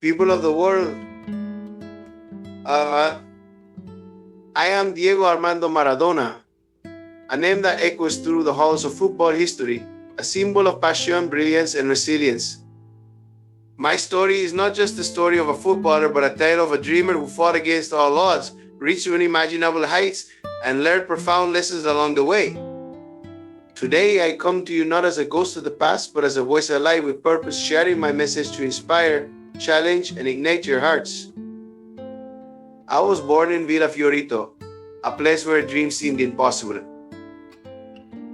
People of the world, uh, I am Diego Armando Maradona, a name that echoes through the halls of football history, a symbol of passion, brilliance, and resilience. My story is not just the story of a footballer, but a tale of a dreamer who fought against all odds, reached unimaginable heights, and learned profound lessons along the way. Today, I come to you not as a ghost of the past, but as a voice alive with purpose, sharing my message to inspire, challenge, and ignite your hearts. I was born in Villa Fiorito, a place where dreams seemed impossible.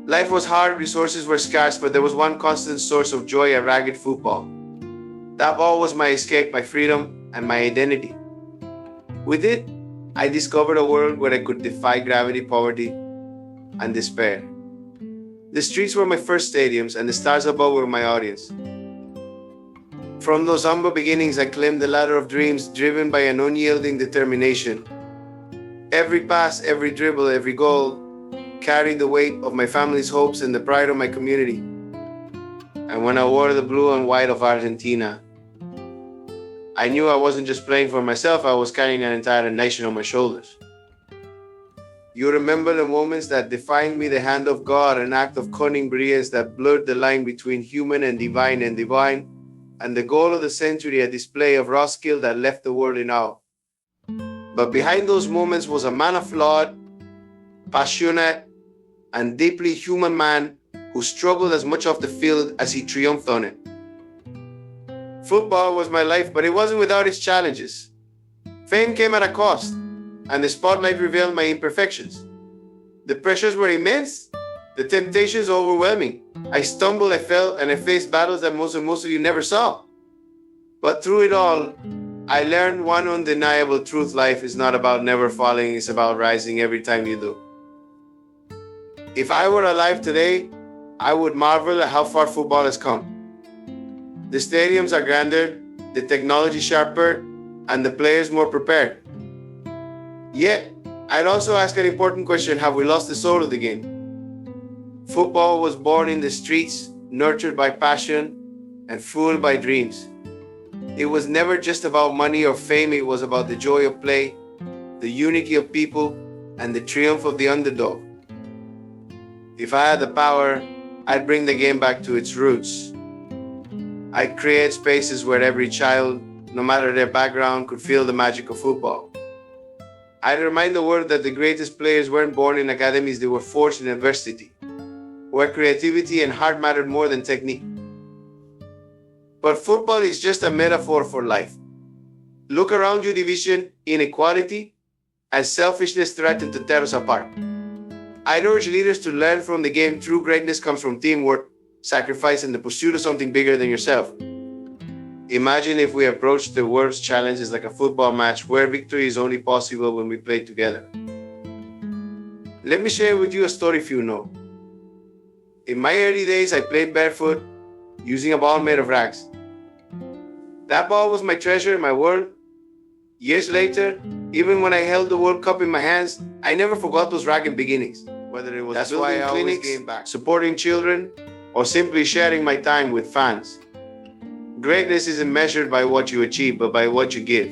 Life was hard, resources were scarce, but there was one constant source of joy: a ragged football. That ball was my escape, my freedom, and my identity. With it, I discovered a world where I could defy gravity, poverty, and despair. The streets were my first stadiums, and the stars above were my audience. From those humble beginnings, I climbed the ladder of dreams, driven by an unyielding determination. Every pass, every dribble, every goal carried the weight of my family's hopes and the pride of my community. And when I wore the blue and white of Argentina, I knew I wasn't just playing for myself, I was carrying an entire nation on my shoulders. You remember the moments that defined me: the hand of God, an act of cunning brilliance that blurred the line between human and divine, and the goal of the century, a display of raw skill that left the world in awe. But behind those moments was a man of flawed, passionate, and deeply human man who struggled as much off the field as he triumphed on it. Football was my life, but it wasn't without its challenges. Fame came at a cost, and the spotlight revealed my imperfections. The pressures were immense, the temptations overwhelming. I stumbled, I fell, and I faced battles that most of you never saw. But through it all, I learned one undeniable truth: life is not about never falling, it's about rising every time you do. If I were alive today, I would marvel at how far football has come. The stadiums are grander, the technology sharper, and the players more prepared. Yet, I'd also ask an important question: have we lost the soul of the game? Football was born in the streets, nurtured by passion, and fueled by dreams. It was never just about money or fame, it was about the joy of play, the unity of people, and the triumph of the underdog. If I had the power, I'd bring the game back to its roots. I'd create spaces where every child, no matter their background, could feel the magic of football. I'd remind the world that the greatest players weren't born in academies, they were forged in adversity, where creativity and heart mattered more than technique. But football is just a metaphor for life. Look around you: division, inequality, and selfishness threaten to tear us apart. I'd urge leaders to learn from the game. True greatness comes from teamwork, sacrifice, and the pursuit of something bigger than yourself. Imagine if we approached the world's challenges like a football match, where victory is only possible when we play together. Let me share with you a story few know. In my early days, I played barefoot, using a ball made of rags. That ball was my treasure, my world. Years later, even when I held the World Cup in my hands, I never forgot those ragged beginnings. Whether it was building clinics, supporting children, or simply sharing my time with fans. Greatness isn't measured by what you achieve, but by what you give.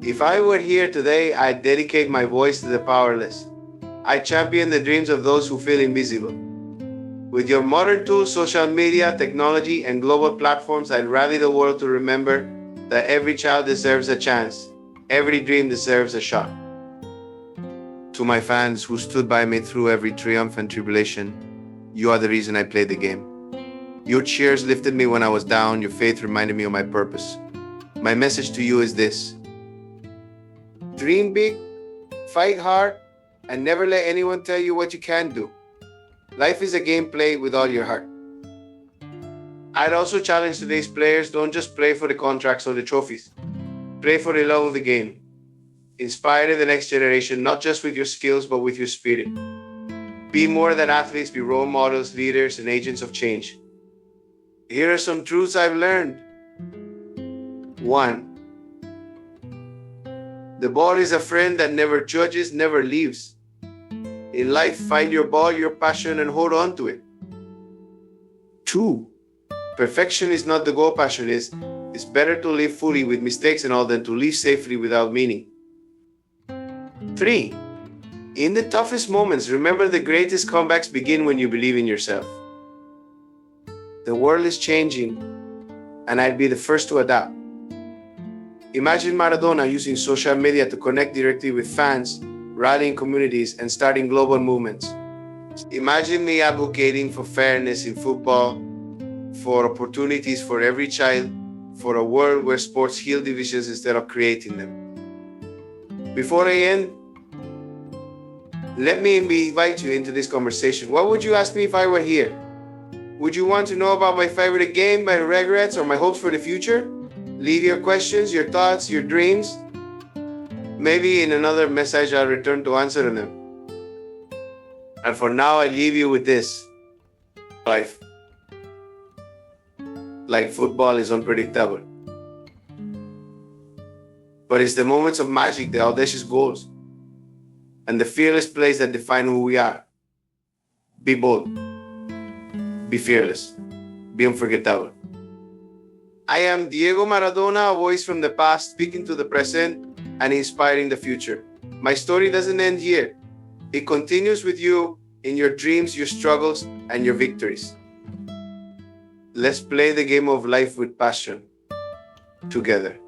If I were here today, I'd dedicate my voice to the powerless. I'd champion the dreams of those who feel invisible. With your modern tools, social media, technology, and global platforms, I'd rally the world to remember that every child deserves a chance. Every dream deserves a shot. To my fans who stood by me through every triumph and tribulation, you are the reason I played the game. Your cheers lifted me when I was down. Your faith reminded me of my purpose. My message to you is this: dream big, fight hard, and never let anyone tell you what you can't do. Life is a game played with all your heart. I'd also challenge today's players: don't just play for the contracts or the trophies. Play for the love of the game. Inspire the next generation, not just with your skills, but with your spirit. Be more than athletes, be role models, leaders, and agents of change. Here are some truths I've learned. 1. The ball is a friend that never judges, never leaves. In life, find your ball, your passion, and hold on to it. 2. Perfection is not the goal, passion is. It's better to live fully with mistakes and all than to live safely without meaning. 3. In the toughest moments, remember the greatest comebacks begin when you believe in yourself. The world is changing, and I'd be the first to adapt. Imagine Maradona using social media to connect directly with fans, rallying communities, and starting global movements. Imagine me advocating for fairness in football, for opportunities for every child, for a world where sports heal divisions instead of creating them. Before I end, let me invite you into this conversation. What would you ask me if I were here? Would you want to know about my favorite game, my regrets, or my hopes for the future? Leave your questions, your thoughts, your dreams. Maybe in another message I'll return to answer them. And for now, I leave you with this. Life, like football, is unpredictable. But it's the moments of magic, the audacious goals, and the fearless plays that define who we are. Be bold. Be fearless. Be unforgettable. I am Diego Maradona, a voice from the past speaking to the present and inspiring the future. My story doesn't end here. It continues with you in your dreams, your struggles, and your victories. Let's play the game of life with passion together.